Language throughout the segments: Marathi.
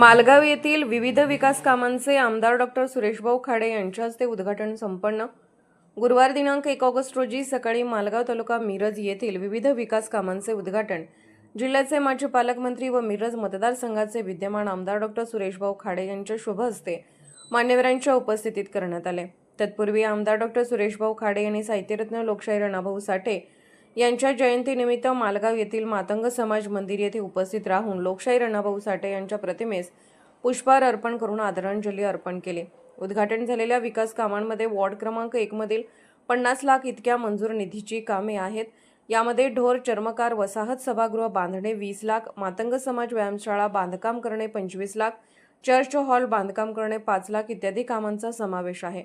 मालगाव येथील विविध विकास कामांचे आमदार डॉक्टर सुरेशभाऊ खाडे यांच्या हस्ते उद्घाटन संपन्न। गुरुवार दिनांक 1 ऑगस्ट रोजी सकाळी मालगाव तालुका मिरज येथील विविध विकास कामांचे उद्घाटन जिल्ह्याचे माजी पालकमंत्री व मिरज मतदारसंघाचे विद्यमान आमदार डॉक्टर सुरेशभाऊ खाडे यांच्या शुभ हस्ते मान्यवरांच्या उपस्थितीत करण्यात आले। तत्पूर्वी आमदार डॉक्टर सुरेशभाऊ खाडे यांनी साहित्यरत्न लोकशाहीर अण्णाभाऊ साठे यांच्या जयंतीनिमित्त मालगाव येथील मातंग समाज मंदिर येथे उपस्थित राहून लोकशाहीर अण्णाभाऊ साठे यांच्या प्रतिमेस पुष्पहार अर्पण करून आदरांजली अर्पण केली। उद्घाटन झालेल्या विकास कामांमध्ये वॉर्ड क्रमांक 1 मधील 50 लाख इतक्या मंजूर निधीची कामे आहेत। यामध्ये ढोर चर्मकार वसाहत सभागृह बांधणे 20 लाख, मातंग समाज व्यायामशाळा बांधकाम करणे 25 लाख, चर्च हॉल बांधकाम करणे 5 लाख इत्यादी कामांचा समावेश आहे।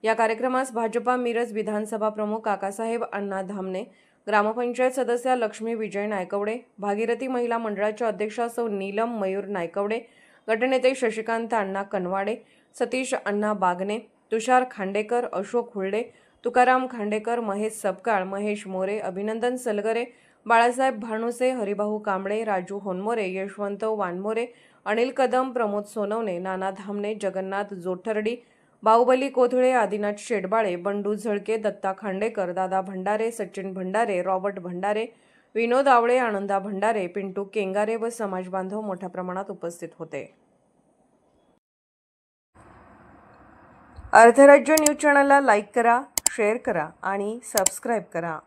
या कार्यक्रमास भाजपा मिरज विधानसभा प्रमुख काकासाहेब अण्णा धामणे, ग्रामपंचायत सदस्या लक्ष्मी विजय नायकवडे, भागीरथी महिला मंडळाच्या अध्यक्षा सौ नीलम मयूर नायकवडे, गटनेते शशिकांत अण्णा कनवाडे, सतीश अण्णा बागणे, तुषार खांडेकर, अशोक हुल्डे, तुकाराम खांडेकर, महेश सबकाळ, महेश मोरे, अभिनंदन सलगरे, बाळासाहेब भानुसे, हरिभाऊ कांबळे, राजू होनमोरे, यशवंत वानमोरे, अनिल कदम, प्रमोद सोनवणे, नाना धामणे, जगन्नाथ जोठरडी, बाहुबली कोथळे, आदिनाथ शेडबाळे, बंडू झळके, दत्ता खांडेकर, दादा भंडारे, सचिन भंडारे, रॉबर्ट भंडारे, विनोद आवळे, आनंदा भंडारे, पिंटू केंगारे व समाजबांधव मोठ्या प्रमाणात उपस्थित होते। अर्थराज्य न्यूज चॅनलला लाईक करा, शेअर करा आणि सबस्क्राईब करा।